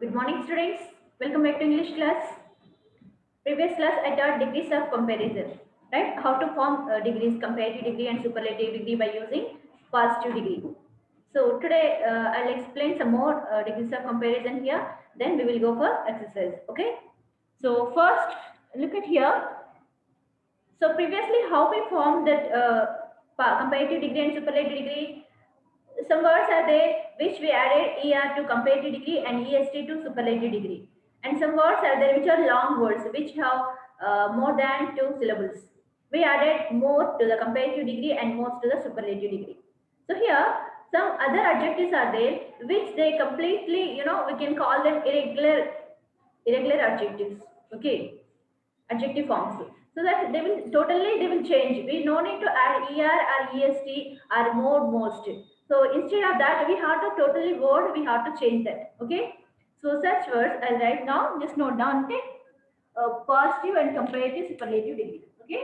Good morning, students. Welcome back to English class. Previous class, I taught degrees of comparison, right? How to form degrees, comparative degree and superlative degree by using positive degree. So today, I'll explain some more degrees of comparison here. Then we will go for exercise. Okay. So first, look at here. So previously, how we formed that comparative degree and superlative degree. Some words are there which we added er to comparative degree and est to superlative degree. And some words are there which are long words which have more than two syllables. We added more to the comparative degree and most to the superlative degree. So here some other adjectives are there which they completely, we can call them irregular adjectives. Okay, adjective forms. So that they will change. We no need to add er or est or more most. So instead of that, we have to totally word, we have to change that. Okay. So such words I'll write now. Just note down. Okay. Positive and comparative superlative degree. Okay.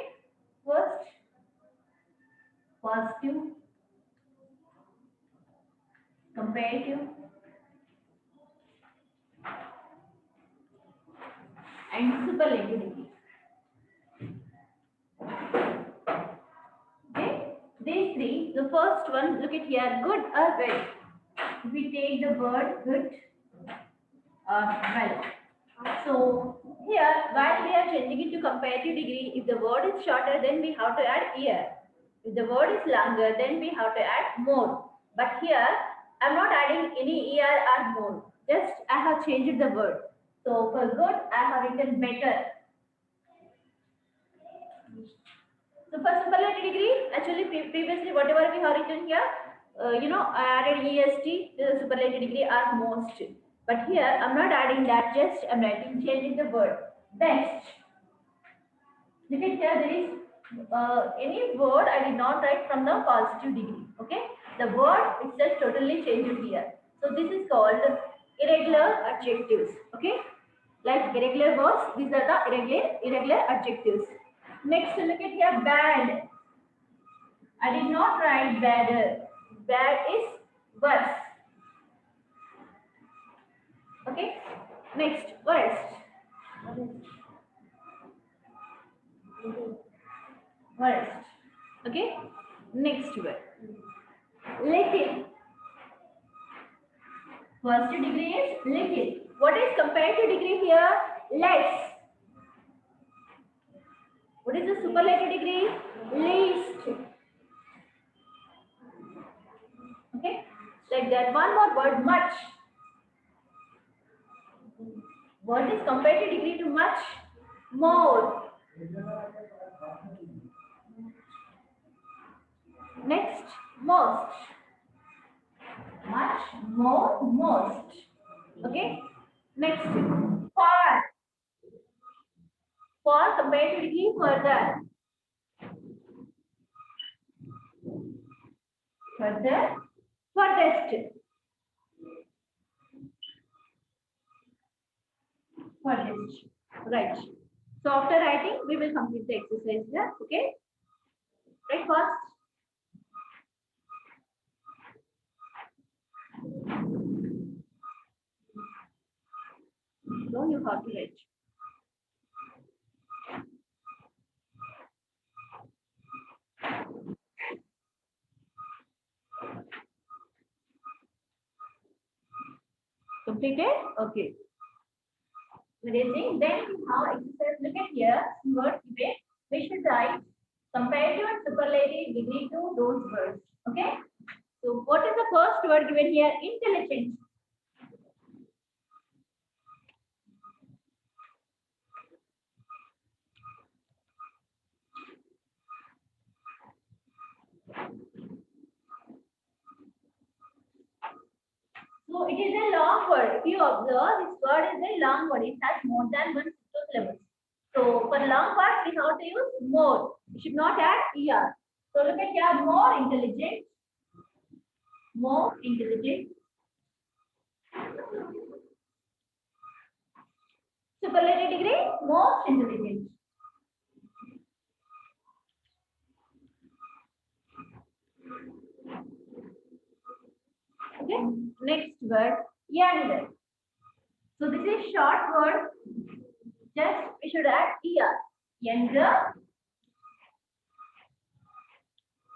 First, positive, comparative, and superlative degree. Okay. These three. The first one. Look at here. Good or well. If we take the word good well. So here, while we are changing it to comparative degree, if the word is shorter, then we have to add year. If the word is longer, then we have to add more. But here, I'm not adding any year or more. Just I have changed the word. So for good, I have written better. So for superlative degree, actually previously whatever we have written here, I added est to the superlative degree or most. But here I'm not adding that, just I'm writing, changing the word. Best. Look at here, there is any word I did not write from the positive degree. Okay, the word itself totally changed here. So this is called irregular adjectives. Okay, like irregular words, these are the irregular adjectives. Next, look at here, bad. I did not write better. Bad is worse. Okay. Next, worst. Worst. Okay. Next word. Little. First degree is little. What is comparative degree here? Less. What is the superlative degree? Least. Okay. Like that. One more word. Much. What is comparative degree to much? More. Next, most. Much, more, most. Okay. Next, far. For comparative degree, further. Further, furthest. Furthest. Right. So after writing, we will complete the exercise here. Okay. Right first. So you have to write. Completed? Okay. Erasing. Then we have exercise. Look at here. Word given. We should write comparative and superlative degree to those words. Okay. So what is the first word given here? Intelligent. So it is a long word. If you observe, this word is a long word. It has more than one syllable. So for long words, we have to use more. We should not add er. So look at here, more intelligent. More intelligent. Superlative degree, most intelligent. Okay. Next word, younger. So this is short word. Just we should add er. Younger,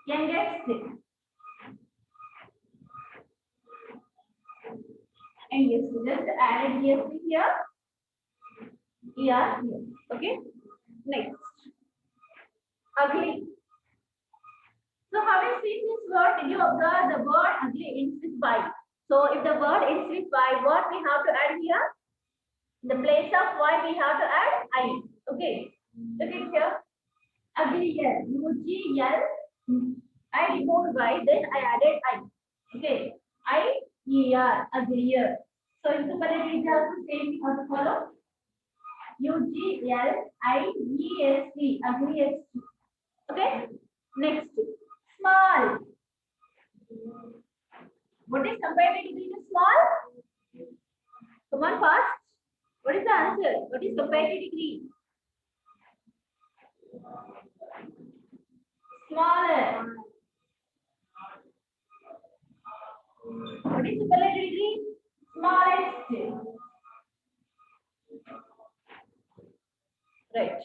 youngest, and yes, just added yes here, er here. Okay. Next, ugly. So having seen this word, did you observe the word ugly ends with y? So if the word ends with y, what we have to add here? In the place of y, we have to add I. Okay. Look at here. Uglier. UGL. I removed y, then I added I. Okay. I-E-R. Uglier. So in superlative, it also same we have to follow. UGLIEST. Ugliest. Okay. Next. Small. What is comparative degree to small? Come on fast. What is the answer? What is comparative degree? Smaller. What is superlative degree? Smallest. Right.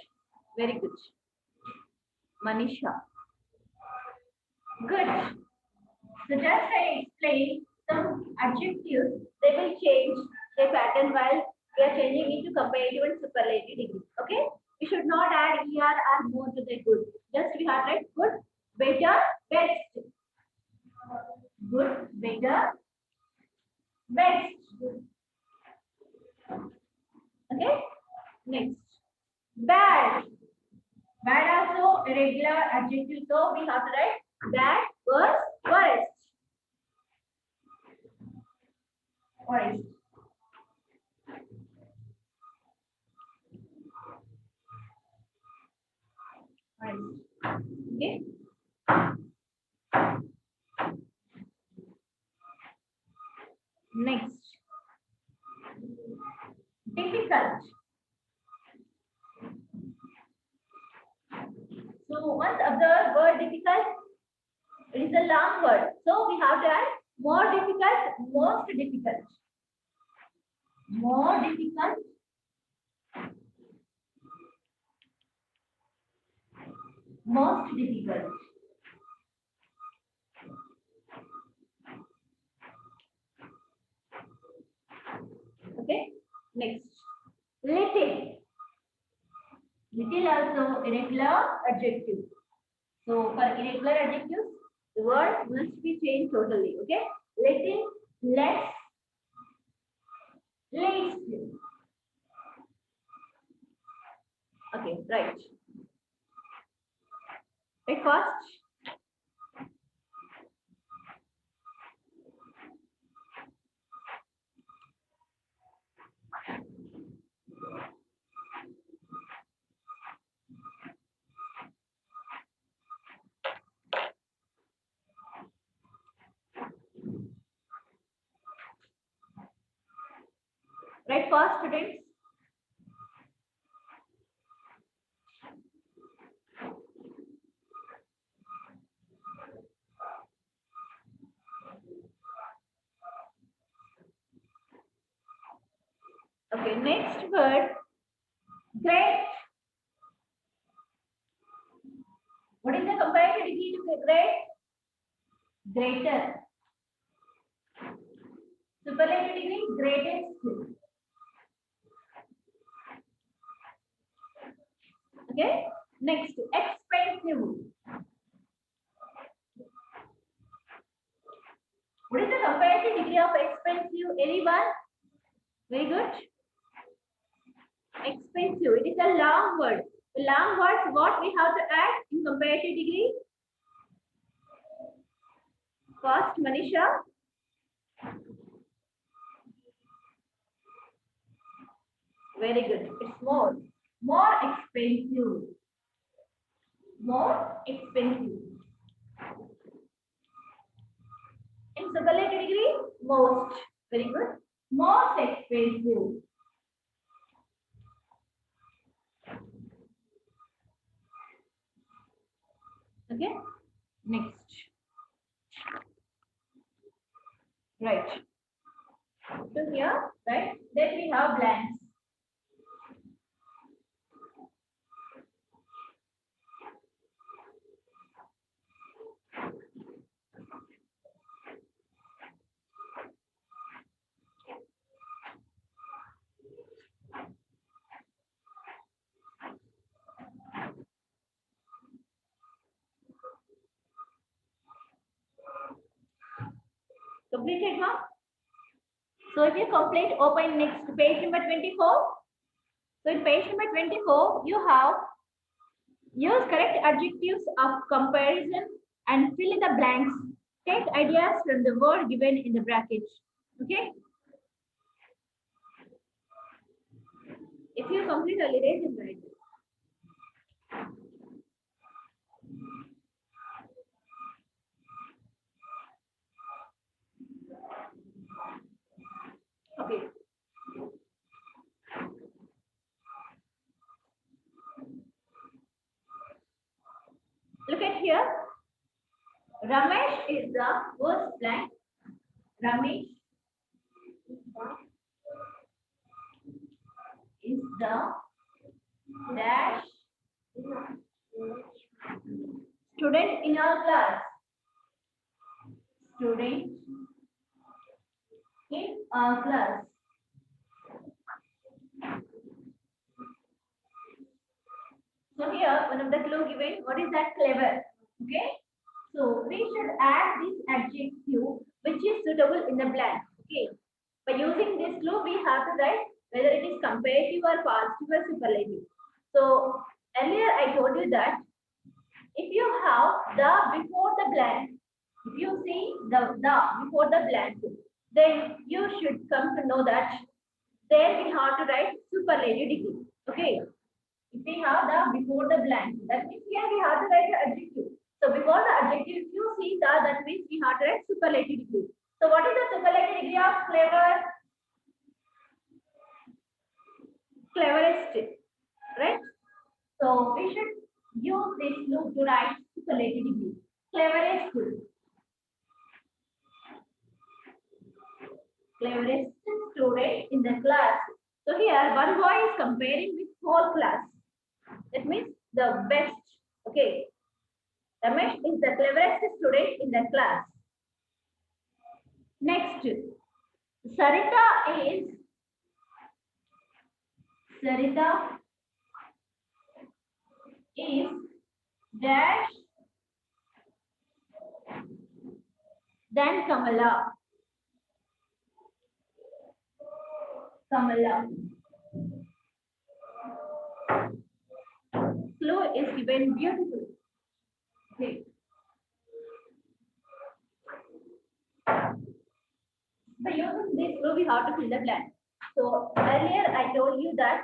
Very good. Manisha. Good. So just I explain some adjectives. They will change their pattern while we are changing into comparative and superlative degree. Okay? We should not add er or more to the good. Just we have like good, better, best. Good, better, best. Okay? Next. Bad. Bad also irregular adjective. So we have to write bad, worse, worst. Worst. Okay. Next. Difficult. So once observe word difficult, it is a long word. So we have to add more difficult, most difficult. More difficult. Most difficult. Okay. Next. Little. Little also irregular adjective. So for irregular adjectives, the word must be changed totally. Okay. Little, less, least. Okay, right. Right first. Right first, students. Okay, next word, great. What is the comparative degree to great? Greater. Superlative degree, greatest. Okay. Next, expensive. What is the comparative degree of expensive? Anyone? Very good. Expensive. It is a long word. The long words, what we have to add in comparative degree? First, Manisha. Very good. It's more. More expensive. More expensive. In superlative degree, most. Very good. Most expensive. Okay. Next. Right. So here, right? Then we have blanks. Completed, huh? So if you complete, open next page number 24. So in page number 24, you have use correct adjectives of comparison and fill in the blanks. Take ideas from the word given in the bracket. Okay. If you complete early, raise it right. Okay. Look at here. Ramesh is the first blank. Ramesh is the dash student in our class. Student in our class. So here, one of the clue given, what is that? Clever. Okay. So we should add this adjective which is suitable in the blank. Okay. By using this clue, we have to write whether it is comparative or positive or superlative. So earlier I told you that if you have the before the blank, if you see the before the blank, then you should come to know that there we have to write superlative degree. Okay. If we have the before the blank, that means here we have to write the adjective. So before the adjective, if you see that means we have to write superlative degree. So what is the superlative degree of clever? Cleverest, right? So we should use this loop to write superlative degree. Cleverest, cleverest student in the class. So here one boy is comparing with whole class. That means the best. Okay. Ramesh is the cleverest student in the class. Next, Sarita is dash than Kamala. Clue is given beautiful. Okay. By using this clue, we have to fill the blank. So earlier I told you that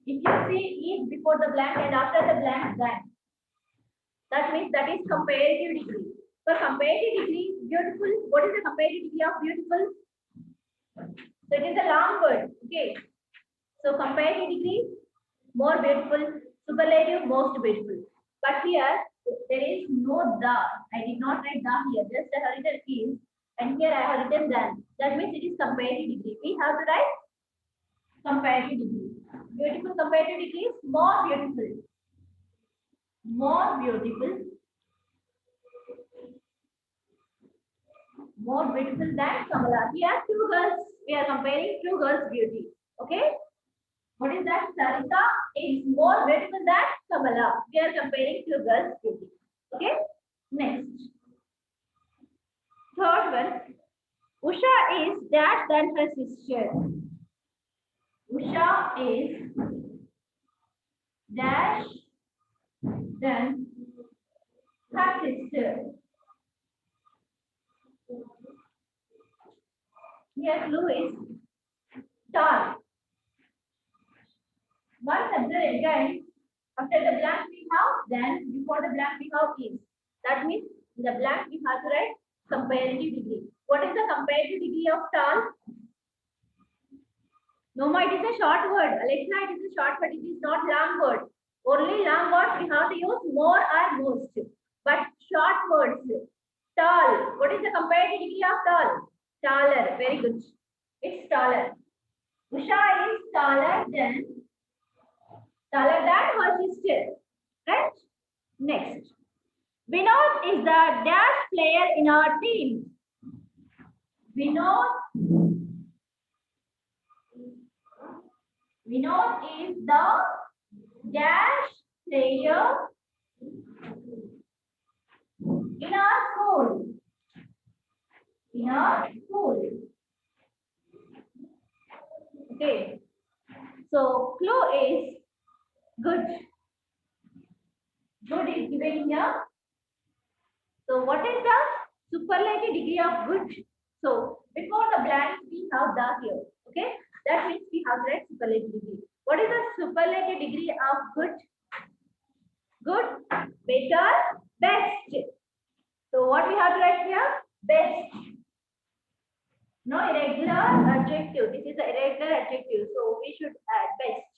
if you see is before the blank and after the blank, that means that is comparative degree. For comparative degree, beautiful. What is the comparative degree of beautiful? So it is a long word. Okay. So comparative degree, more beautiful. Superlative, most beautiful. But here there is no the. I did not write the here. Just I have written is, and here I have written than. That means it is comparative degree. We have to write comparative degree. Beautiful comparative degree is more beautiful. More beautiful. More beautiful than Kamala. Here two girls. We are comparing two girls' beauty. Okay. What is that? Sarita is more beautiful than Kamala. We are comparing two girls' beauty. Okay. Next. Third one. Usha is dash than her sister. Usha is dash than her sister. Here clue is tall. Once observe again, after the blank we have, then before the blank we have is. That means in the blank we have to write comparative degree. What is the comparative degree of tall? No, it is a short word. Alexa, it is a short word. It is not long word. Only long words we have to use more or most. But short words. Tall. What is the comparative degree of tall? Taller. Very good. It's taller. Usha is taller than her sister. Right? Next. Vinod is the dash player in our team. Vinod is the dash player in our school. In our school. Okay. So clue is good. Good is given here. So what is the superlative degree of good? So before the blank we have the here. Okay. That means we have that superlative degree. What is the superlative degree of good? Good, better, best. So what we have to write here? Best. No irregular adjective. This is the irregular adjective. So we should add best.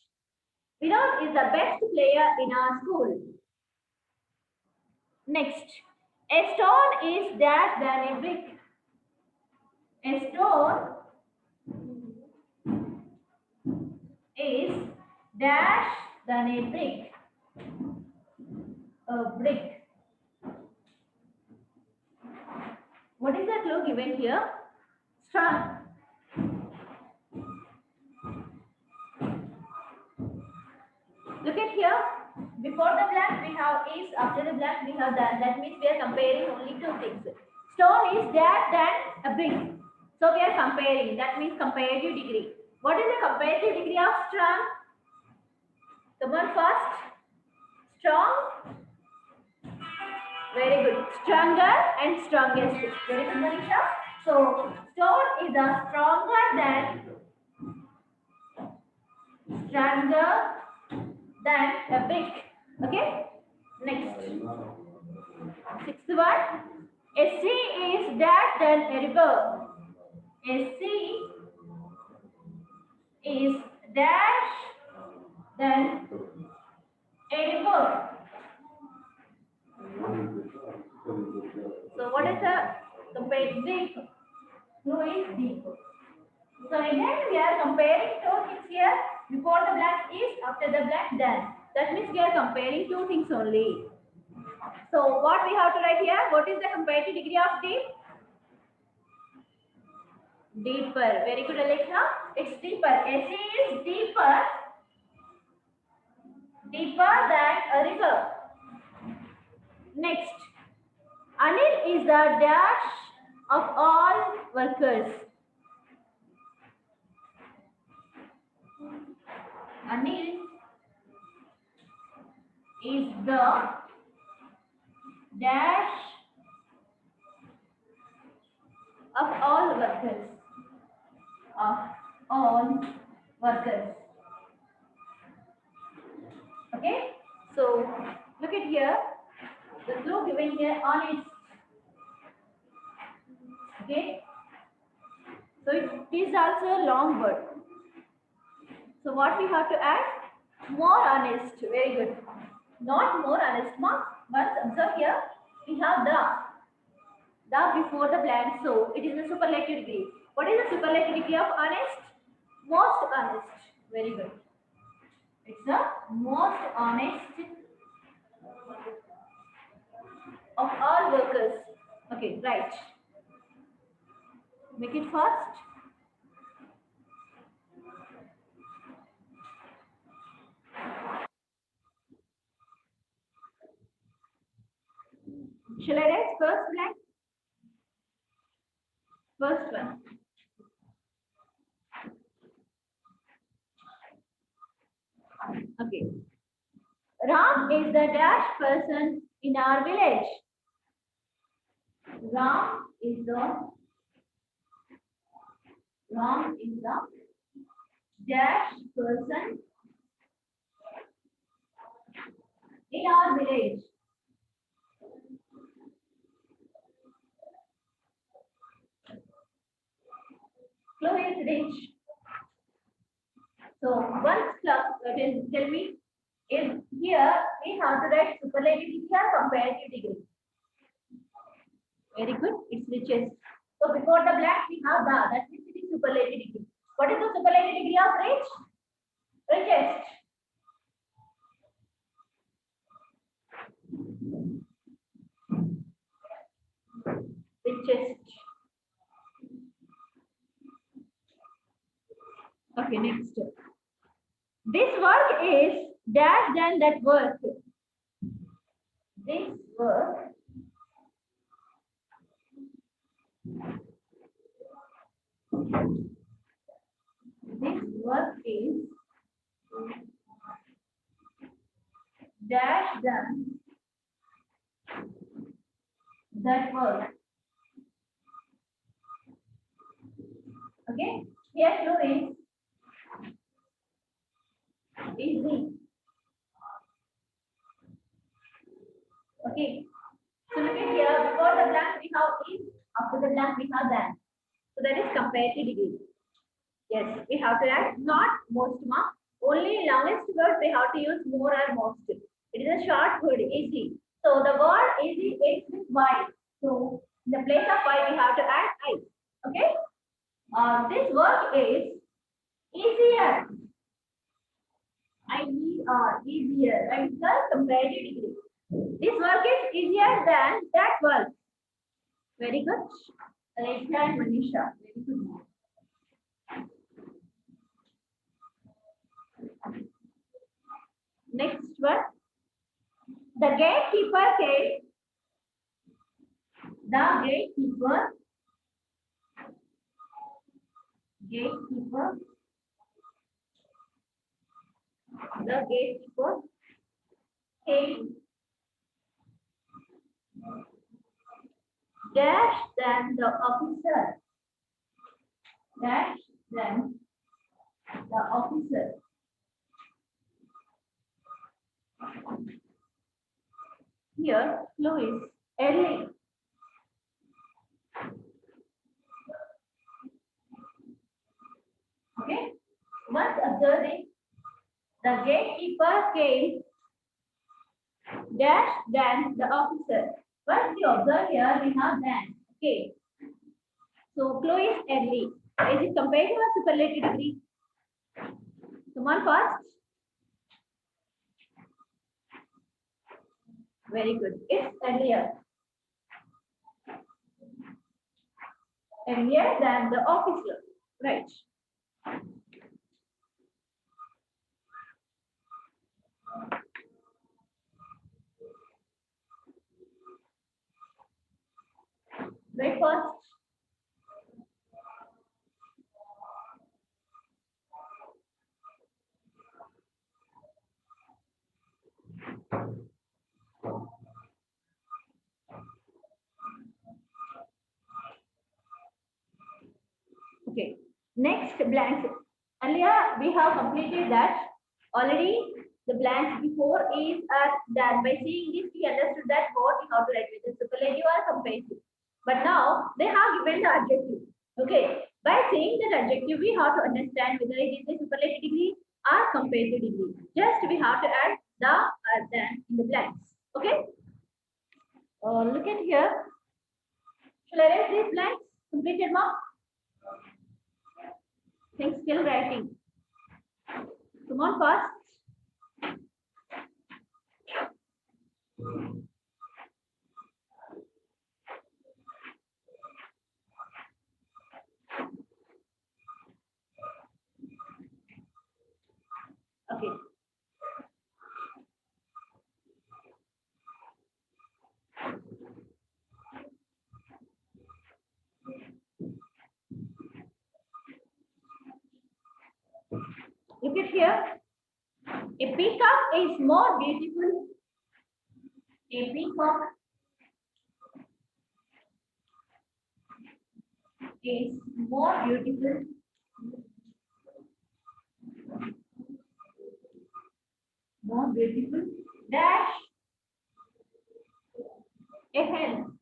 Vinod is the best player in our school. Next, a stone is dash than a brick. A stone is dash than a brick. A brick. What is the clue given here? Strong. Look at here. Before the blank we have is, after the blank we have that. That means we are comparing only two things. Stone is dash than a brick. So we are comparing. That means comparative degree. What is the comparative degree of strong? Come on first. Strong. Very good. Stronger and strongest. Very good, Manisha. So stone is a stronger than a brick. Okay. Next. Sixth one. A sea is dash than a river. A sea is dash than a river. So what is the compared deep? Who is deep? So again we are comparing two things here. Before the blank is, after the blank then. That means we are comparing two things only. So what we have to write here? What is the comparative degree of deep? Deeper. Very good, Alexa. It's deeper. A sea is deeper than a river. Next. Anil is the dash of all workers. Anil is the dash of all workers. Of all workers. Okay. So look at here. The clue given here on it. Okay. So it is also a long word. So what we have to add? More honest. Very good. Not more honest, ma. But observe here. We have the before the blank. So it is a superlative degree. What is the superlative degree of honest? Most honest. Very good. It's the most honest of all workers. Okay, right. Make it fast. Shall I write first blank? First one. Okay. Ram is the dash person in our village. Ram is the dash person in our village. Clue is rich. So once tell me, is here we have to write superlative degree or comparative degree. Very good. It's richest. So before the blank we have that means it is superlative degree. degree of rich? Richest. Richest. Okay, next. This work is dash than that work. This work is dash than that work. Okay, here clue is easy. Okay, so look at here, before the blank we have is, after the blank we have than. So that is comparative degree. Yes, we have to add not most mark. Only longest word we have to use more or most. It is a short word, easy. So the word easy is with Y. So in the place of Y we have to add I. Okay. This work is easier. Easier. And the comparative degree. This work is easier than that work. Very good. Alexia and Manisha. Very good. Next one. The gatekeeper came. The gatekeeper came dash than the officer. Dash than the officer. Here, Louis, early. Okay. Once observing, the gatekeeper came dash than the officer. Once you observe here, we have than. Okay. So, clue is early. Is it comparative or superlative degree? Someone first. Very good. It's earlier. Earlier than the officer. Right. Right first. Okay. Next blank. Earlier we have completed that. Already the blanks before is done. By seeing this, we understood that what we have to write with the superlative or comparative. But now they have given the adjective. Okay. By saying that adjective, we have to understand whether it is a superlative degree or comparative degree. Just we have to add the than in the blanks. Okay. Look at here. Shall I write these blanks? Completed mark? Think still writing. Come on, fast. Okay. Look at here. A peacock is more beautiful. A peacock is more beautiful. More beautiful. Dash a hen.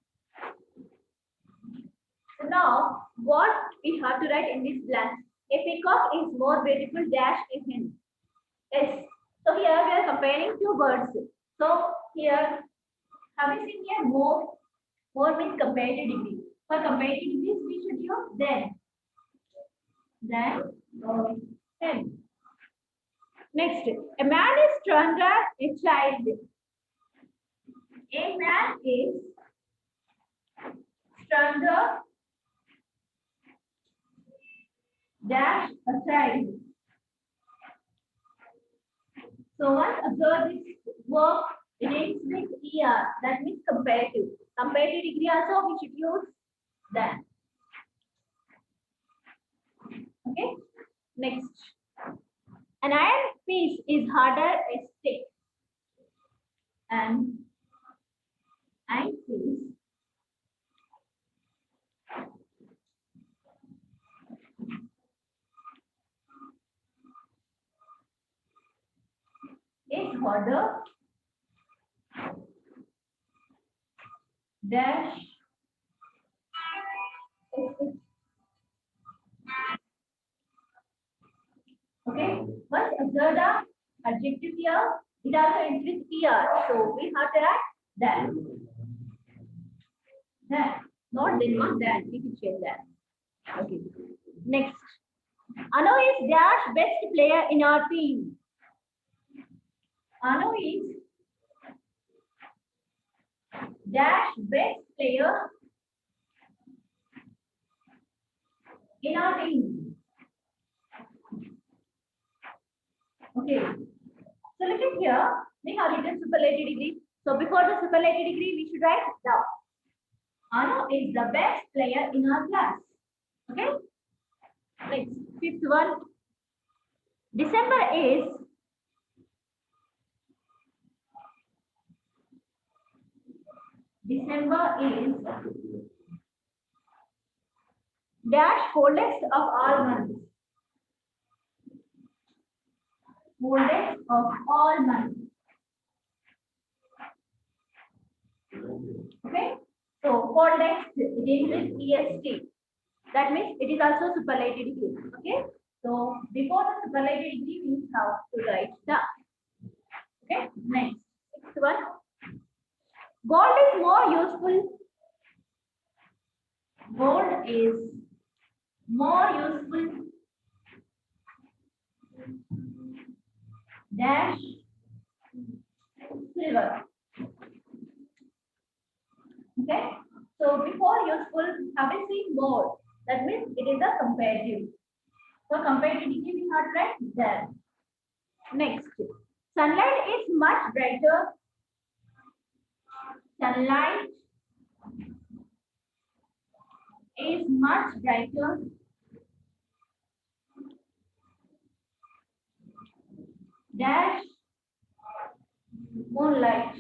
So now, what we have to write in this blank? A peacock is more beautiful. Dash a hen. Yes. So here we are comparing two words. So here, have you seen here more? More means comparative degree. For comparative degrees, we should use then. Then, 10. Next, a man is stronger, a child. A man is stronger dash a child. So once observe this work, it ends with ER. That means comparative. Comparative degree also we should use that. Okay. Next. An iron piece is harder a stick. And iron piece is harder dash a stick. Okay. Once observe the adjective here, it also ends with ER. So we have to add that. That. Not then, not that. We can change that. Okay. Next. Anu is dash best player in our team. Anu is dash best player in our team. Okay. So look at here. We have written superlative degree. So before the superlative degree, we should write down. Anu is the best player in our class. Okay. Next, fifth one. December is dash coldest of all months. Coldest of all months. Okay. So coldest it ends with EST. That means it is also superlative degree. Okay. So before the superlative degree, we have to write the. Okay. Next one. Gold is more useful. Gold is more useful. Dash silver. Okay. So before useful, have we seen more? That means it is a comparative. So comparative degree we have to write there. Next, sunlight is much brighter. Sunlight is much brighter. Dash moonlight.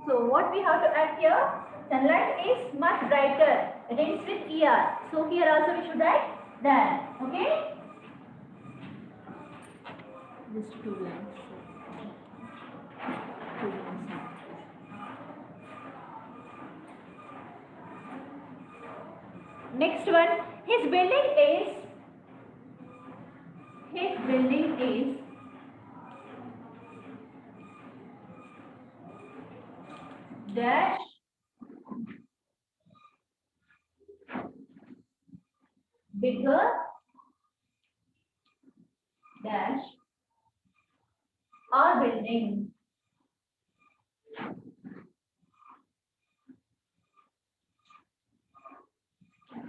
So what we have to add here? Sunlight is much brighter. It ends with ER. So here also we should write that. Okay? Just 2 lines. 2 lines. Next one. His building is dash bigger dash our building.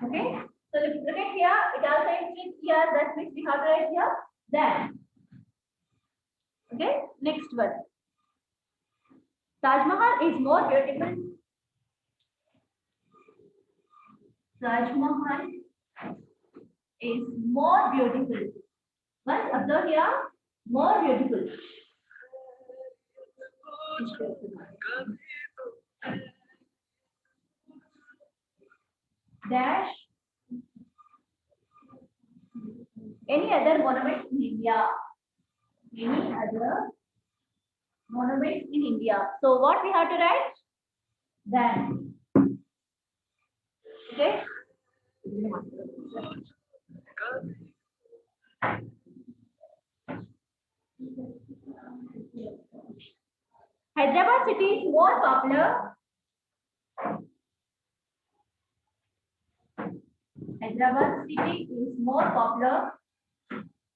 Okay. So look at here. It also ends here. That means we have to write here then. Okay. Next one. Taj Mahal is more beautiful. Taj Mahal is more beautiful. Once observe here, more beautiful. Dash any other monument in India. Any other monument in India. So what we have to write? Then. Okay. Hyderabad city is more popular. Hyderabad city is more popular.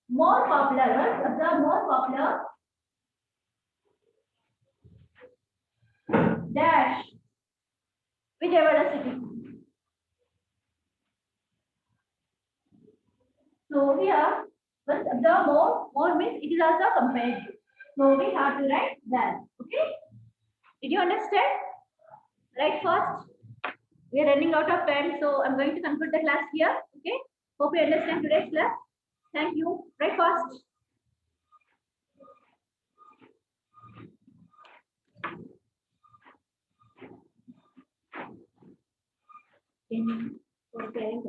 More popular. What? Observe more popular. Dash. Vijayawada city. So here, but observe more means it is also compared. So we have to write that. Okay. Did you understand? Write first. We are running out of time, so I'm going to conclude the class here. Okay. Hope you understand today's class. Thank you. Write fast. Okay.